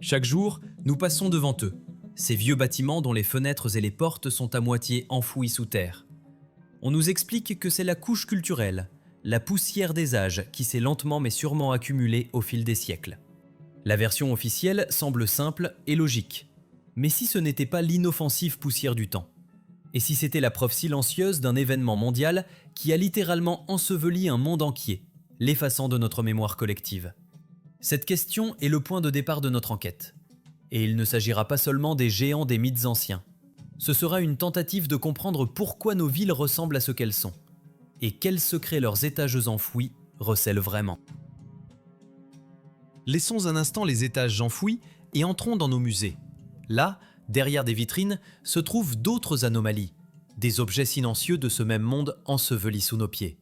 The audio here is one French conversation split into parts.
Chaque jour, nous passons devant eux, ces vieux bâtiments dont les fenêtres et les portes sont à moitié enfouis sous terre. On nous explique que c'est la couche culturelle, la poussière des âges qui s'est lentement mais sûrement accumulée au fil des siècles. La version officielle semble simple et logique. Mais si ce n'était pas l'inoffensive poussière du temps? Et si c'était la preuve silencieuse d'un événement mondial qui a littéralement enseveli un monde entier, l'effaçant de notre mémoire collective? Cette question est le point de départ de notre enquête. Et il ne s'agira pas seulement des géants des mythes anciens. Ce sera une tentative de comprendre pourquoi nos villes ressemblent à ce qu'elles sont, et quels secrets leurs étages enfouis recèlent vraiment. Laissons un instant les étages enfouis et entrons dans nos musées. Là, derrière des vitrines, se trouvent d'autres anomalies, des objets silencieux de ce même monde ensevelis sous nos pieds.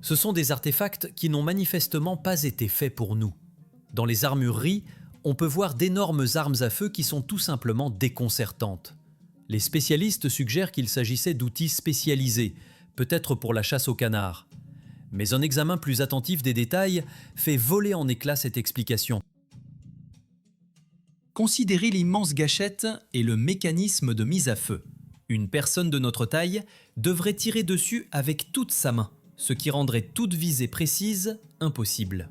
Ce sont des artefacts qui n'ont manifestement pas été faits pour nous. Dans les armureries, on peut voir d'énormes armes à feu qui sont tout simplement déconcertantes. Les spécialistes suggèrent qu'il s'agissait d'outils spécialisés, peut-être pour la chasse aux canards. Mais un examen plus attentif des détails fait voler en éclats cette explication. Considérez l'immense gâchette et le mécanisme de mise à feu. Une personne de notre taille devrait tirer dessus avec toute sa main, ce qui rendrait toute visée précise impossible.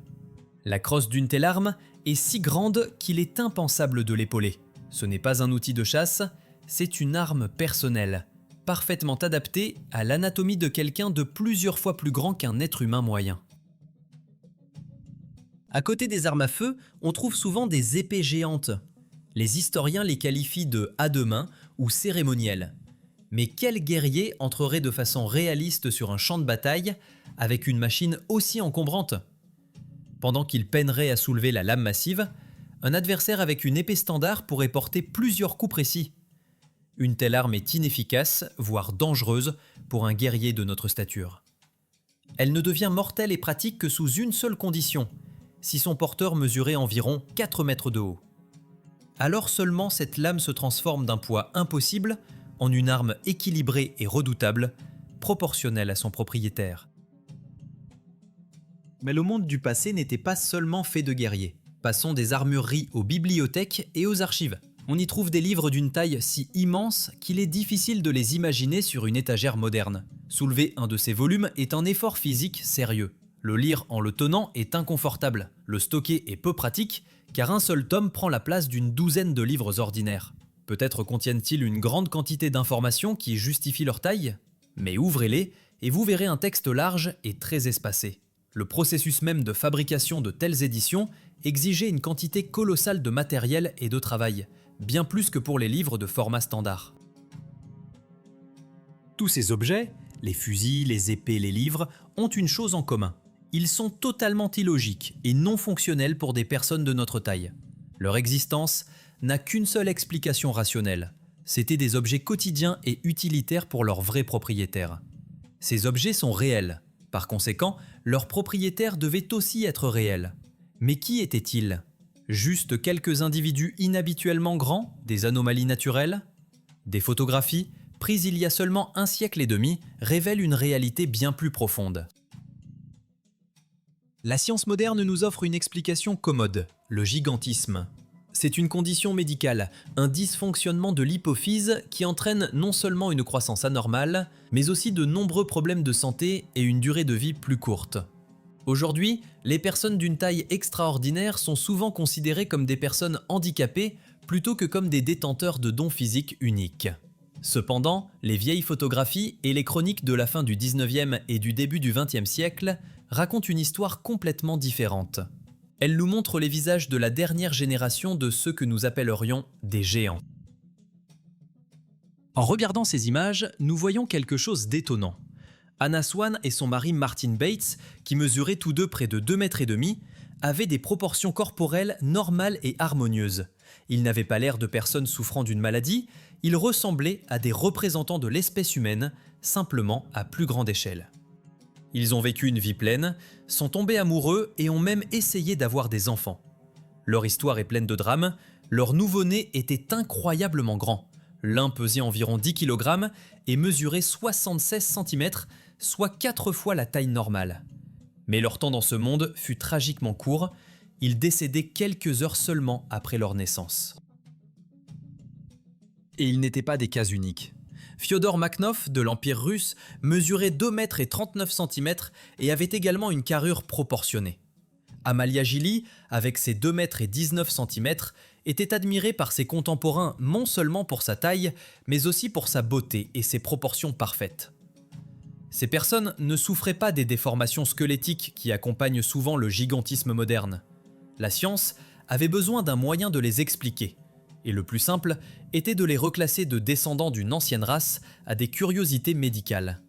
La crosse d'une telle arme est si grande qu'il est impensable de l'épauler. Ce n'est pas un outil de chasse, c'est une arme personnelle, parfaitement adaptée à l'anatomie de quelqu'un de plusieurs fois plus grand qu'un être humain moyen. À côté des armes à feu, on trouve souvent des épées géantes. Les historiens les qualifient de à deux mains ou cérémonielles. Mais quel guerrier entrerait de façon réaliste sur un champ de bataille avec une machine aussi encombrante? Pendant qu'il peinerait à soulever la lame massive, un adversaire avec une épée standard pourrait porter plusieurs coups précis. Une telle arme est inefficace, voire dangereuse, pour un guerrier de notre stature. Elle ne devient mortelle et pratique que sous une seule condition, si son porteur mesurait environ 4 mètres de haut. Alors seulement cette lame se transforme d'un poids impossible en une arme équilibrée et redoutable, proportionnelle à son propriétaire. Mais le monde du passé n'était pas seulement fait de guerriers. Passons des armureries aux bibliothèques et aux archives. On y trouve des livres d'une taille si immense qu'il est difficile de les imaginer sur une étagère moderne. Soulever un de ces volumes est un effort physique sérieux. Le lire en le tenant est inconfortable. Le stocker est peu pratique, car un seul tome prend la place d'une douzaine de livres ordinaires. Peut-être contiennent-ils une grande quantité d'informations qui justifient leur taille? Mais ouvrez-les et vous verrez un texte large et très espacé. Le processus même de fabrication de telles éditions exigeait une quantité colossale de matériel et de travail, bien plus que pour les livres de format standard. Tous ces objets, les fusils, les épées, les livres, ont une chose en commun. Ils sont totalement illogiques et non fonctionnels pour des personnes de notre taille. Leur existence n'a qu'une seule explication rationnelle. C'étaient des objets quotidiens et utilitaires pour leurs vrais propriétaires. Ces objets sont réels. Par conséquent, leurs propriétaires devaient aussi être réels. Mais qui étaient-ils? Juste quelques individus inhabituellement grands, des anomalies naturelles? Des photographies, prises il y a seulement un siècle et demi, révèlent une réalité bien plus profonde. La science moderne nous offre une explication commode, le gigantisme. C'est une condition médicale, un dysfonctionnement de l'hypophyse qui entraîne non seulement une croissance anormale, mais aussi de nombreux problèmes de santé et une durée de vie plus courte. Aujourd'hui, les personnes d'une taille extraordinaire sont souvent considérées comme des personnes handicapées plutôt que comme des détenteurs de dons physiques uniques. Cependant, les vieilles photographies et les chroniques de la fin du 19e et du début du 20e siècle racontent une histoire complètement différente. Elles nous montrent les visages de la dernière génération de ceux que nous appellerions des géants. En regardant ces images, nous voyons quelque chose d'étonnant. Anna Swan et son mari Martin Bates, qui mesuraient tous deux près de 2,5 mètres, avaient des proportions corporelles normales et harmonieuses. Ils n'avaient pas l'air de personnes souffrant d'une maladie, ils ressemblaient à des représentants de l'espèce humaine, simplement à plus grande échelle. Ils ont vécu une vie pleine, sont tombés amoureux et ont même essayé d'avoir des enfants. Leur histoire est pleine de drames, leur nouveau-né était incroyablement grand. L'un pesait environ 10 kg et mesurait 76 cm, soit 4 fois la taille normale. Mais leur temps dans ce monde fut tragiquement court, ils décédaient quelques heures seulement après leur naissance. Et ils n'étaient pas des cas uniques. Fyodor Makhnov de l'Empire russe mesurait 2,39 m et avait également une carrure proportionnée. Amalia Gili, avec ses 2,19 m, était admirée par ses contemporains non seulement pour sa taille, mais aussi pour sa beauté et ses proportions parfaites. Ces personnes ne souffraient pas des déformations squelettiques qui accompagnent souvent le gigantisme moderne. La science avait besoin d'un moyen de les expliquer, et le plus simple était de les reclasser de descendants d'une ancienne race à des curiosités médicales.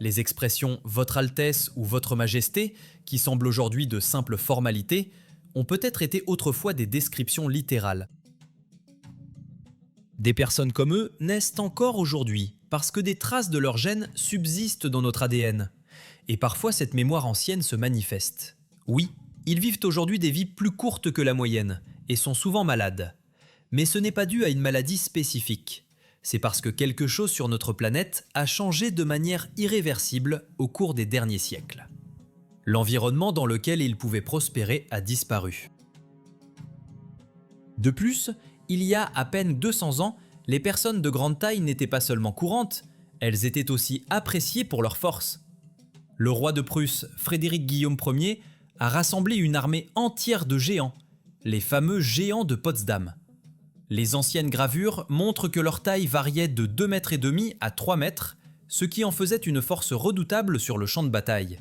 Les expressions « Votre Altesse » ou « Votre Majesté », qui semblent aujourd'hui de simples formalités, ont peut-être été autrefois des descriptions littérales. Des personnes comme eux naissent encore aujourd'hui, parce que des traces de leurs gènes subsistent dans notre ADN. Et parfois cette mémoire ancienne se manifeste. Oui, ils vivent aujourd'hui des vies plus courtes que la moyenne, et sont souvent malades. Mais ce n'est pas dû à une maladie spécifique. C'est parce que quelque chose sur notre planète a changé de manière irréversible au cours des derniers siècles. L'environnement dans lequel ils pouvaient prospérer a disparu. De plus, il y a à peine 200 ans, les personnes de grande taille n'étaient pas seulement courantes, elles étaient aussi appréciées pour leur force. Le roi de Prusse, Frédéric Guillaume Ier, a rassemblé une armée entière de géants, les fameux géants de Potsdam. Les anciennes gravures montrent que leur taille variait de 2,5 m à 3 mètres, ce qui en faisait une force redoutable sur le champ de bataille.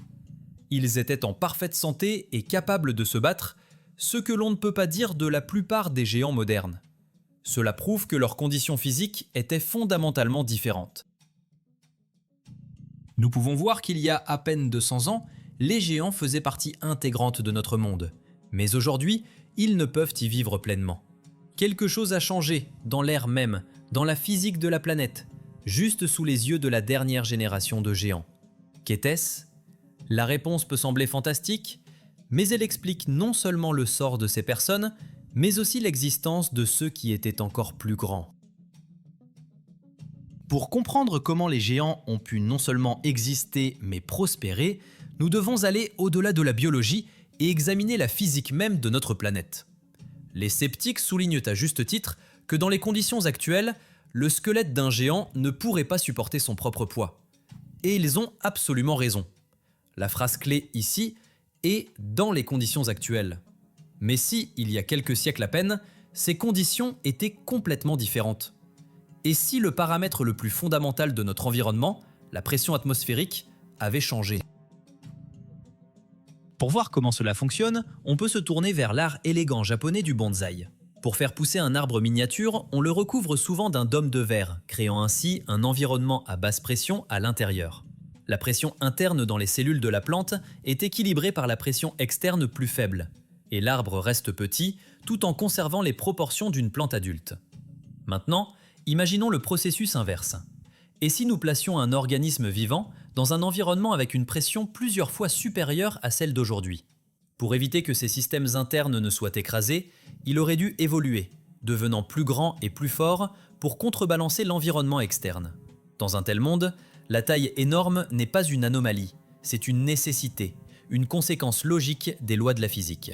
Ils étaient en parfaite santé et capables de se battre, ce que l'on ne peut pas dire de la plupart des géants modernes. Cela prouve que leurs conditions physiques étaient fondamentalement différentes. Nous pouvons voir qu'il y a à peine 200 ans, les géants faisaient partie intégrante de notre monde. Mais aujourd'hui, ils ne peuvent y vivre pleinement. Quelque chose a changé dans l'air même, dans la physique de la planète, juste sous les yeux de la dernière génération de géants. Qu'était-ce ? La réponse peut sembler fantastique, mais elle explique non seulement le sort de ces personnes, mais aussi l'existence de ceux qui étaient encore plus grands. Pour comprendre comment les géants ont pu non seulement exister mais prospérer, nous devons aller au-delà de la biologie et examiner la physique même de notre planète. Les sceptiques soulignent à juste titre que dans les conditions actuelles, le squelette d'un géant ne pourrait pas supporter son propre poids. Et ils ont absolument raison. La phrase clé ici est « dans les conditions actuelles ». Mais si, il y a quelques siècles à peine, ces conditions étaient complètement différentes. Et si le paramètre le plus fondamental de notre environnement, la pression atmosphérique, avait changé ? Pour voir comment cela fonctionne, on peut se tourner vers l'art élégant japonais du bonsaï. Pour faire pousser un arbre miniature, on le recouvre souvent d'un dôme de verre, créant ainsi un environnement à basse pression à l'intérieur. La pression interne dans les cellules de la plante est équilibrée par la pression externe plus faible, et l'arbre reste petit tout en conservant les proportions d'une plante adulte. Maintenant, imaginons le processus inverse. Et si nous placions un organisme vivant dans un environnement avec une pression plusieurs fois supérieure à celle d'aujourd'hui ? Pour éviter que ces systèmes internes ne soient écrasés, il aurait dû évoluer, devenant plus grand et plus fort pour contrebalancer l'environnement externe. Dans un tel monde, la taille énorme n'est pas une anomalie, c'est une nécessité, une conséquence logique des lois de la physique.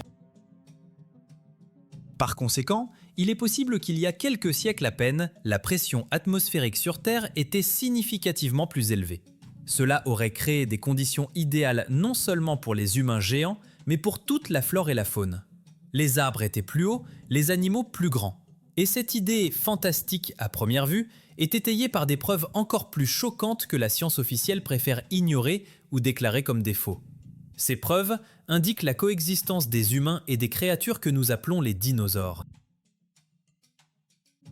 Par conséquent, il est possible qu'il y a quelques siècles à peine, la pression atmosphérique sur Terre était significativement plus élevée. Cela aurait créé des conditions idéales non seulement pour les humains géants, mais pour toute la flore et la faune. Les arbres étaient plus hauts, les animaux plus grands. Et cette idée fantastique à première vue est étayée par des preuves encore plus choquantes que la science officielle préfère ignorer ou déclarer comme des faux. Ces preuves indiquent la coexistence des humains et des créatures que nous appelons les dinosaures.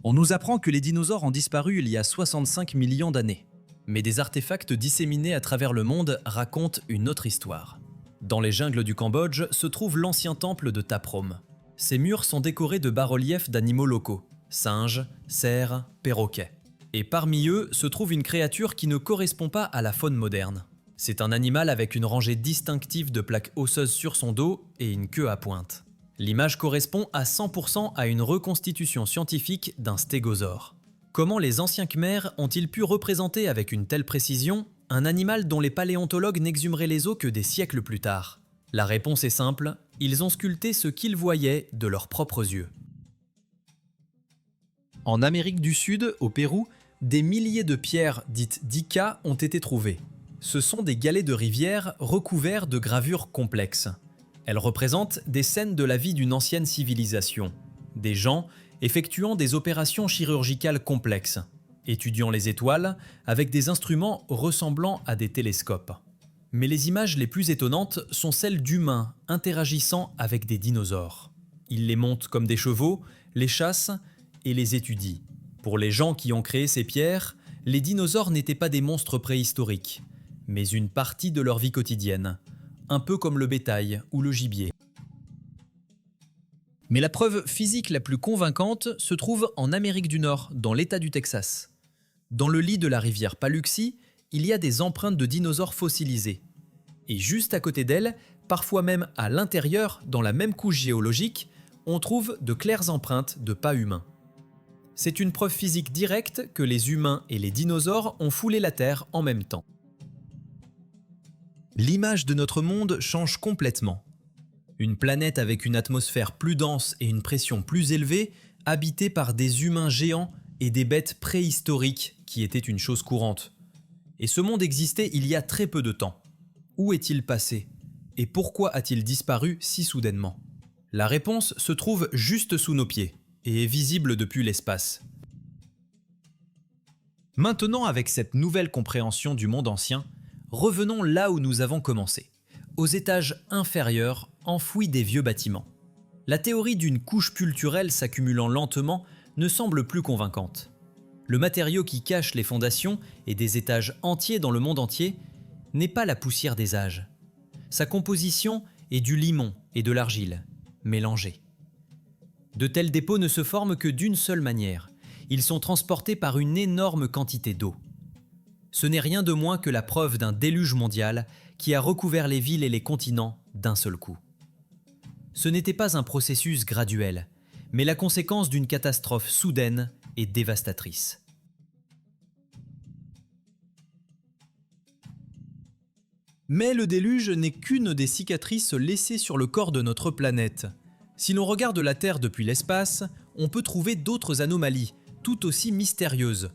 On nous apprend que les dinosaures ont disparu il y a 65 millions d'années. Mais des artefacts disséminés à travers le monde racontent une autre histoire. Dans les jungles du Cambodge se trouve l'ancien temple de Taprom. Ces murs sont décorés de bas-reliefs d'animaux locaux, singes, cerfs, perroquets. Et parmi eux se trouve une créature qui ne correspond pas à la faune moderne. C'est un animal avec une rangée distinctive de plaques osseuses sur son dos et une queue à pointe. L'image correspond à 100% à une reconstitution scientifique d'un stégosaure. Comment les anciens Khmers ont-ils pu représenter avec une telle précision un animal dont les paléontologues n'exhumeraient les os que des siècles plus tard ? La réponse est simple, ils ont sculpté ce qu'ils voyaient de leurs propres yeux. En Amérique du Sud, au Pérou, des milliers de pierres dites d'Ica ont été trouvées. Ce sont des galets de rivière recouverts de gravures complexes. Elles représentent des scènes de la vie d'une ancienne civilisation. Des gens effectuant des opérations chirurgicales complexes, étudiant les étoiles avec des instruments ressemblant à des télescopes. Mais les images les plus étonnantes sont celles d'humains interagissant avec des dinosaures. Ils les montent comme des chevaux, les chassent et les étudient. Pour les gens qui ont créé ces pierres, les dinosaures n'étaient pas des monstres préhistoriques, mais une partie de leur vie quotidienne, un peu comme le bétail ou le gibier. Mais la preuve physique la plus convaincante se trouve en Amérique du Nord, dans l'État du Texas. Dans le lit de la rivière Paluxy, il y a des empreintes de dinosaures fossilisés. Et juste à côté d'elles, parfois même à l'intérieur, dans la même couche géologique, on trouve de claires empreintes de pas humains. C'est une preuve physique directe que les humains et les dinosaures ont foulé la Terre en même temps. L'image de notre monde change complètement. Une planète avec une atmosphère plus dense et une pression plus élevée, habitée par des humains géants et des bêtes préhistoriques qui étaient une chose courante. Et ce monde existait il y a très peu de temps. Où est-il passé? Et pourquoi a-t-il disparu si soudainement? La réponse se trouve juste sous nos pieds et est visible depuis l'espace. Maintenant, avec cette nouvelle compréhension du monde ancien, revenons là où nous avons commencé, aux étages inférieurs enfouis des vieux bâtiments. La théorie d'une couche culturelle s'accumulant lentement ne semble plus convaincante. Le matériau qui cache les fondations et des étages entiers dans le monde entier n'est pas la poussière des âges. Sa composition est du limon et de l'argile, mélangés. De tels dépôts ne se forment que d'une seule manière. Ils sont transportés par une énorme quantité d'eau. Ce n'est rien de moins que la preuve d'un déluge mondial qui a recouvert les villes et les continents d'un seul coup. Ce n'était pas un processus graduel, mais la conséquence d'une catastrophe soudaine et dévastatrice. Mais le déluge n'est qu'une des cicatrices laissées sur le corps de notre planète. Si l'on regarde la Terre depuis l'espace, on peut trouver d'autres anomalies, tout aussi mystérieuses.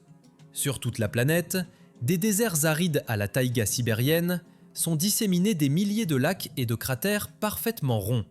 Sur toute la planète, des déserts arides à la taïga sibérienne sont disséminés des milliers de lacs et de cratères parfaitement ronds.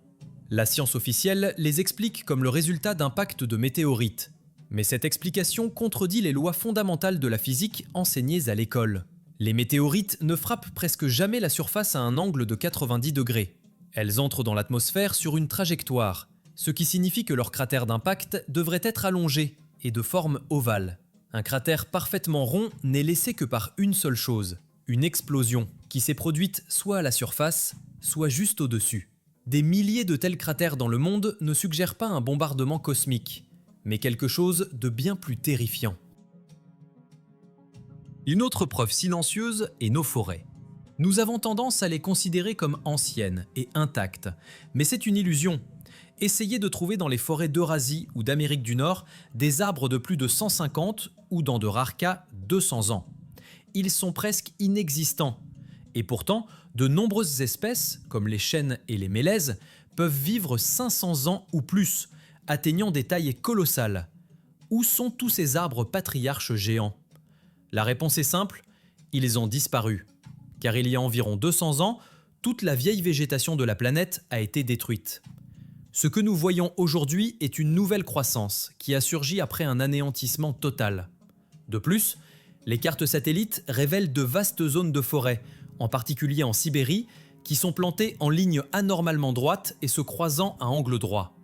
La science officielle les explique comme le résultat d'impacts de météorites. Mais cette explication contredit les lois fondamentales de la physique enseignées à l'école. Les météorites ne frappent presque jamais la surface à un angle de 90 degrés. Elles entrent dans l'atmosphère sur une trajectoire, ce qui signifie que leur cratère d'impact devrait être allongé et de forme ovale. Un cratère parfaitement rond n'est laissé que par une seule chose, une explosion, qui s'est produite soit à la surface, soit juste au-dessus. Des milliers de tels cratères dans le monde ne suggèrent pas un bombardement cosmique, mais quelque chose de bien plus terrifiant. Une autre preuve silencieuse est nos forêts. Nous avons tendance à les considérer comme anciennes et intactes, mais c'est une illusion. Essayez de trouver dans les forêts d'Eurasie ou d'Amérique du Nord des arbres de plus de 150 ou dans de rares cas 200 ans. Ils sont presque inexistants. Et pourtant, de nombreuses espèces, comme les chênes et les mélèzes, peuvent vivre 500 ans ou plus, atteignant des tailles colossales. Où sont tous ces arbres patriarches géants? La réponse est simple, ils ont disparu. Car il y a environ 200 ans, toute la vieille végétation de la planète a été détruite. Ce que nous voyons aujourd'hui est une nouvelle croissance qui a surgi après un anéantissement total. De plus, les cartes satellites révèlent de vastes zones de forêt, en particulier en Sibérie, qui sont plantées en ligne anormalement droite et se croisant à angle droit.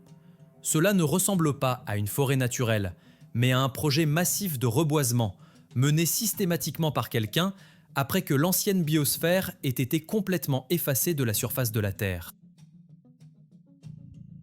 Cela ne ressemble pas à une forêt naturelle, mais à un projet massif de reboisement, mené systématiquement par quelqu'un après que l'ancienne biosphère ait été complètement effacée de la surface de la Terre.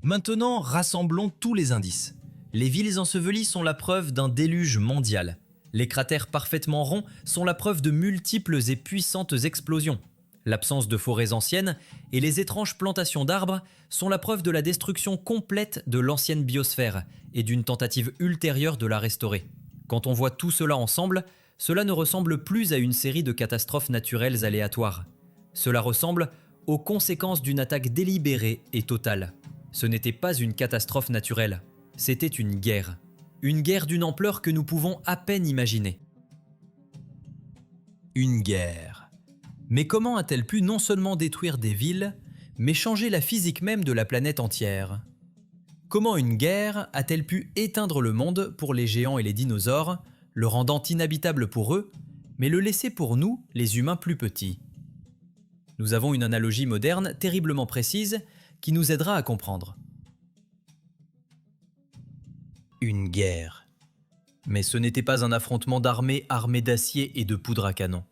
Maintenant, rassemblons tous les indices. Les villes ensevelies sont la preuve d'un déluge mondial. Les cratères parfaitement ronds sont la preuve de multiples et puissantes explosions. L'absence de forêts anciennes et les étranges plantations d'arbres sont la preuve de la destruction complète de l'ancienne biosphère et d'une tentative ultérieure de la restaurer. Quand on voit tout cela ensemble, cela ne ressemble plus à une série de catastrophes naturelles aléatoires. Cela ressemble aux conséquences d'une attaque délibérée et totale. Ce n'était pas une catastrophe naturelle, c'était une guerre. Une guerre d'une ampleur que nous pouvons à peine imaginer. Une guerre. Mais comment a-t-elle pu non seulement détruire des villes, mais changer la physique même de la planète entière ? Comment une guerre a-t-elle pu éteindre le monde pour les géants et les dinosaures, le rendant inhabitable pour eux, mais le laisser pour nous, les humains plus petits ? Nous avons une analogie moderne terriblement précise qui nous aidera à comprendre. Une guerre. Mais ce n'était pas un affrontement d'armées armées d'acier et de poudre à canon.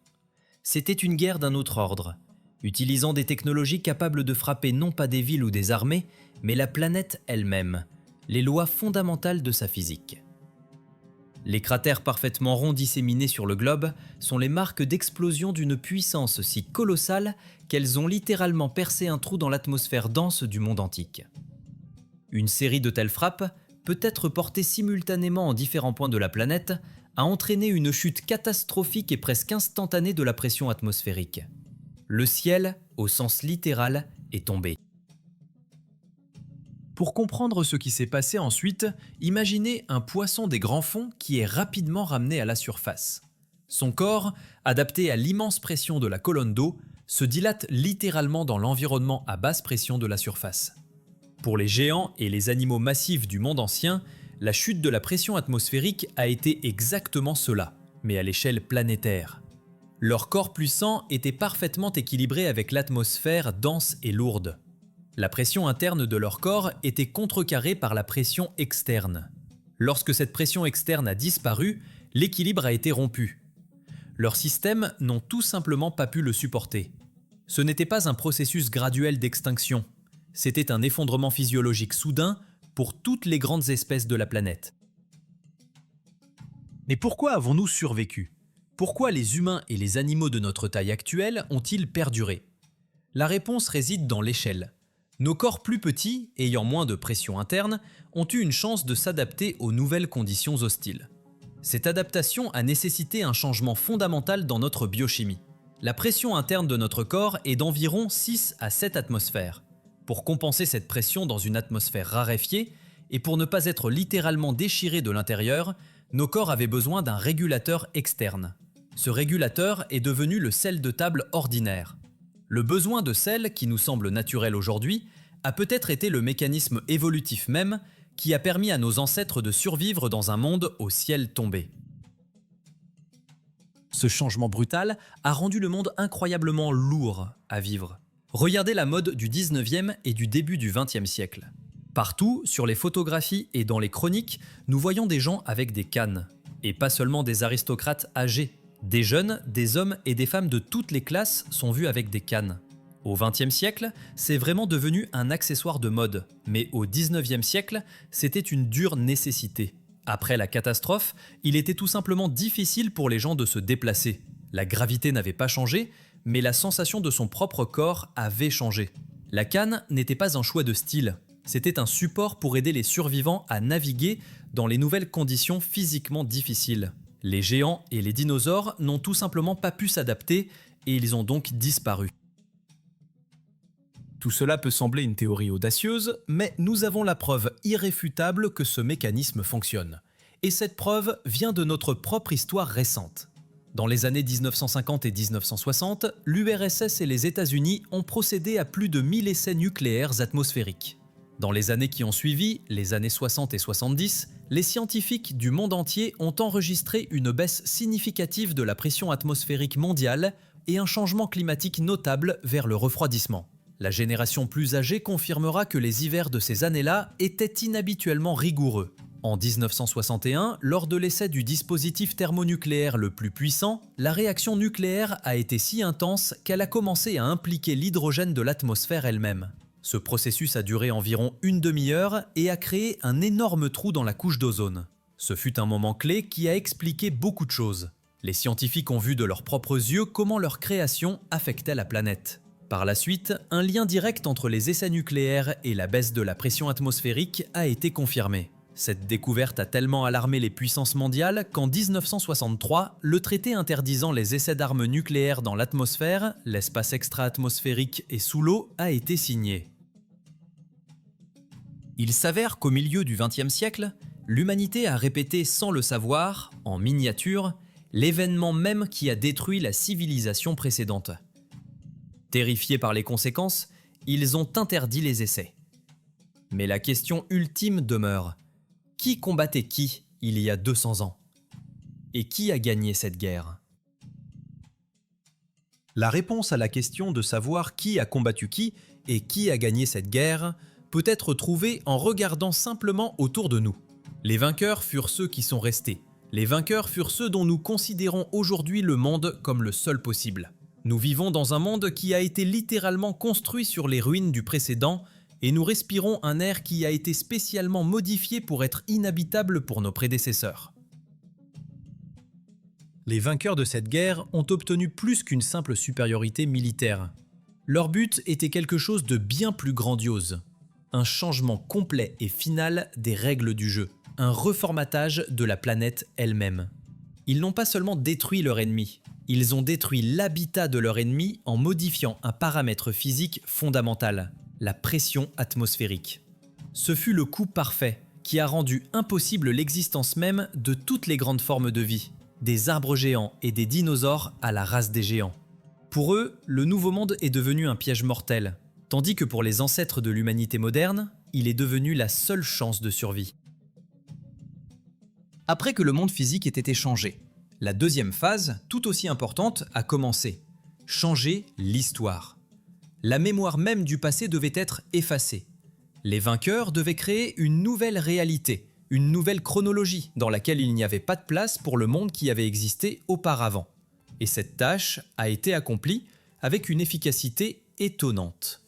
C'était une guerre d'un autre ordre, utilisant des technologies capables de frapper non pas des villes ou des armées, mais la planète elle-même, les lois fondamentales de sa physique. Les cratères parfaitement ronds disséminés sur le globe sont les marques d'explosion d'une puissance si colossale qu'elles ont littéralement percé un trou dans l'atmosphère dense du monde antique. Une série de telles frappes, peut-être portée simultanément en différents points de la planète, a entraîné une chute catastrophique et presque instantanée de la pression atmosphérique. Le ciel, au sens littéral, est tombé. Pour comprendre ce qui s'est passé ensuite, imaginez un poisson des grands fonds qui est rapidement ramené à la surface. Son corps, adapté à l'immense pression de la colonne d'eau, se dilate littéralement dans l'environnement à basse pression de la surface. Pour les géants et les animaux massifs du monde ancien, la chute de la pression atmosphérique a été exactement cela, mais à l'échelle planétaire. Leur corps puissant était parfaitement équilibré avec l'atmosphère dense et lourde. La pression interne de leur corps était contrecarrée par la pression externe. Lorsque cette pression externe a disparu, l'équilibre a été rompu. Leurs systèmes n'ont tout simplement pas pu le supporter. Ce n'était pas un processus graduel d'extinction. C'était un effondrement physiologique soudain pour toutes les grandes espèces de la planète. Mais pourquoi avons-nous survécu ? Pourquoi les humains et les animaux de notre taille actuelle ont-ils perduré ? La réponse réside dans l'échelle. Nos corps plus petits, ayant moins de pression interne, ont eu une chance de s'adapter aux nouvelles conditions hostiles. Cette adaptation a nécessité un changement fondamental dans notre biochimie. La pression interne de notre corps est d'environ 6 à 7 atmosphères. Pour compenser cette pression dans une atmosphère raréfiée, et pour ne pas être littéralement déchirés de l'intérieur, nos corps avaient besoin d'un régulateur externe. Ce régulateur est devenu le sel de table ordinaire. Le besoin de sel, qui nous semble naturel aujourd'hui, a peut-être été le mécanisme évolutif même qui a permis à nos ancêtres de survivre dans un monde au ciel tombé. Ce changement brutal a rendu le monde incroyablement lourd à vivre. Regardez la mode du 19e et du début du 20e siècle. Partout, sur les photographies et dans les chroniques, nous voyons des gens avec des cannes. Et pas seulement des aristocrates âgés. Des jeunes, des hommes et des femmes de toutes les classes sont vus avec des cannes. Au 20e siècle, c'est vraiment devenu un accessoire de mode. Mais au 19e siècle, c'était une dure nécessité. Après la catastrophe, il était tout simplement difficile pour les gens de se déplacer. La gravité n'avait pas changé, mais la sensation de son propre corps avait changé. La canne n'était pas un choix de style, c'était un support pour aider les survivants à naviguer dans les nouvelles conditions physiquement difficiles. Les géants et les dinosaures n'ont tout simplement pas pu s'adapter et ils ont donc disparu. Tout cela peut sembler une théorie audacieuse, mais nous avons la preuve irréfutable que ce mécanisme fonctionne. Et cette preuve vient de notre propre histoire récente. Dans les années 1950 et 1960, l'URSS et les États-Unis ont procédé à plus de 1000 essais nucléaires atmosphériques. Dans les années qui ont suivi, les années 60 et 70, les scientifiques du monde entier ont enregistré une baisse significative de la pression atmosphérique mondiale et un changement climatique notable vers le refroidissement. La génération plus âgée confirmera que les hivers de ces années-là étaient inhabituellement rigoureux. En 1961, lors de l'essai du dispositif thermonucléaire le plus puissant, la réaction nucléaire a été si intense qu'elle a commencé à impliquer l'hydrogène de l'atmosphère elle-même. Ce processus a duré environ une demi-heure et a créé un énorme trou dans la couche d'ozone. Ce fut un moment clé qui a expliqué beaucoup de choses. Les scientifiques ont vu de leurs propres yeux comment leur création affectait la planète. Par la suite, un lien direct entre les essais nucléaires et la baisse de la pression atmosphérique a été confirmé. Cette découverte a tellement alarmé les puissances mondiales qu'en 1963, le traité interdisant les essais d'armes nucléaires dans l'atmosphère, l'espace extra-atmosphérique et sous l'eau a été signé. Il s'avère qu'au milieu du XXe siècle, l'humanité a répété sans le savoir, en miniature, l'événement même qui a détruit la civilisation précédente. Terrifiés par les conséquences, ils ont interdit les essais. Mais la question ultime demeure. Qui combattait qui il y a 200 ans? Et qui a gagné cette guerre? La réponse à la question de savoir qui a combattu qui et qui a gagné cette guerre peut être trouvée en regardant simplement autour de nous. Les vainqueurs furent ceux qui sont restés. Les vainqueurs furent ceux dont nous considérons aujourd'hui le monde comme le seul possible. Nous vivons dans un monde qui a été littéralement construit sur les ruines du précédent et nous respirons un air qui a été spécialement modifié pour être inhabitable pour nos prédécesseurs. Les vainqueurs de cette guerre ont obtenu plus qu'une simple supériorité militaire. Leur but était quelque chose de bien plus grandiose. Un changement complet et final des règles du jeu. Un reformatage de la planète elle-même. Ils n'ont pas seulement détruit leur ennemi, ils ont détruit l'habitat de leur ennemi en modifiant un paramètre physique fondamental, la pression atmosphérique. Ce fut le coup parfait qui a rendu impossible l'existence même de toutes les grandes formes de vie, des arbres géants et des dinosaures à la race des géants. Pour eux, le nouveau monde est devenu un piège mortel, tandis que pour les ancêtres de l'humanité moderne, il est devenu la seule chance de survie. Après que le monde physique ait été changé, la deuxième phase, tout aussi importante, a commencé. Changer l'histoire. La mémoire même du passé devait être effacée. Les vainqueurs devaient créer une nouvelle réalité, une nouvelle chronologie dans laquelle il n'y avait pas de place pour le monde qui avait existé auparavant. Et cette tâche a été accomplie avec une efficacité étonnante.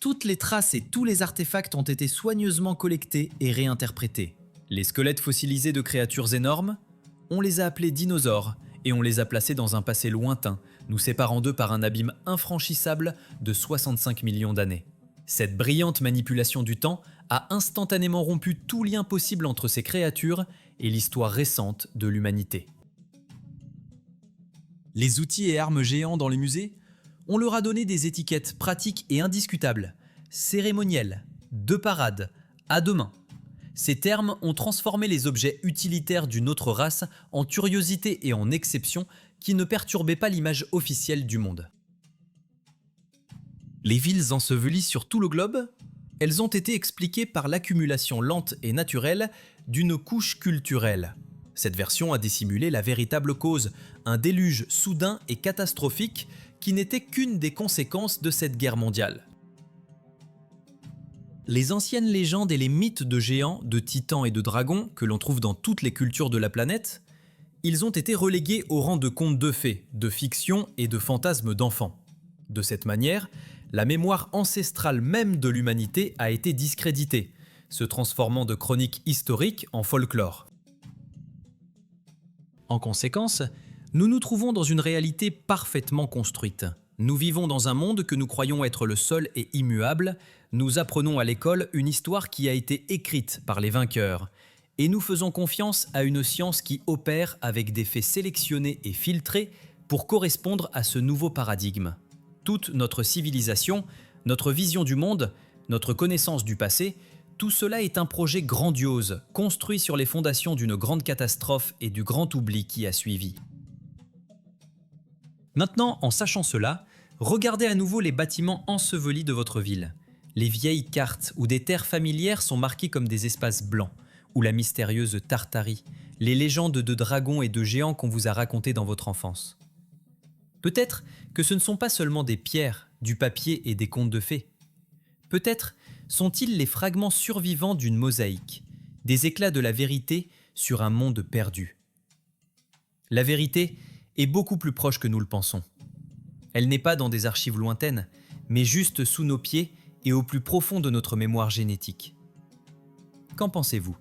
Toutes les traces et tous les artefacts ont été soigneusement collectés et réinterprétés. Les squelettes fossilisés de créatures énormes, on les a appelés dinosaures et on les a placés dans un passé lointain, nous séparant d'eux par un abîme infranchissable de 65 millions d'années. Cette brillante manipulation du temps a instantanément rompu tout lien possible entre ces créatures et l'histoire récente de l'humanité. Les outils et armes géants dans les musées, on leur a donné des étiquettes pratiques et indiscutables, cérémonielles, de parade, à deux mains. Ces termes ont transformé les objets utilitaires d'une autre race en curiosité et en exception qui ne perturbaient pas l'image officielle du monde. Les villes ensevelies sur tout le globe, elles ont été expliquées par l'accumulation lente et naturelle d'une couche culturelle. Cette version a dissimulé la véritable cause, un déluge soudain et catastrophique qui n'était qu'une des conséquences de cette guerre mondiale. Les anciennes légendes et les mythes de géants, de titans et de dragons que l'on trouve dans toutes les cultures de la planète, ils ont été relégués au rang de contes de fées, de fiction et de fantasmes d'enfants. De cette manière, la mémoire ancestrale même de l'humanité a été discréditée, se transformant de chroniques historiques en folklore. En conséquence, nous nous trouvons dans une réalité parfaitement construite. Nous vivons dans un monde que nous croyons être le seul et immuable, nous apprenons à l'école une histoire qui a été écrite par les vainqueurs, et nous faisons confiance à une science qui opère avec des faits sélectionnés et filtrés pour correspondre à ce nouveau paradigme. Toute notre civilisation, notre vision du monde, notre connaissance du passé, tout cela est un projet grandiose, construit sur les fondations d'une grande catastrophe et du grand oubli qui a suivi. Maintenant, en sachant cela, regardez à nouveau les bâtiments ensevelis de votre ville. Les vieilles cartes où des terres familières sont marquées comme des espaces blancs, ou la mystérieuse Tartarie, les légendes de dragons et de géants qu'on vous a racontées dans votre enfance. Peut-être que ce ne sont pas seulement des pierres, du papier et des contes de fées. Peut-être sont-ils les fragments survivants d'une mosaïque, des éclats de la vérité sur un monde perdu. La vérité est beaucoup plus proche que nous le pensons. Elle n'est pas dans des archives lointaines, mais juste sous nos pieds et au plus profond de notre mémoire génétique. Qu'en pensez-vous ?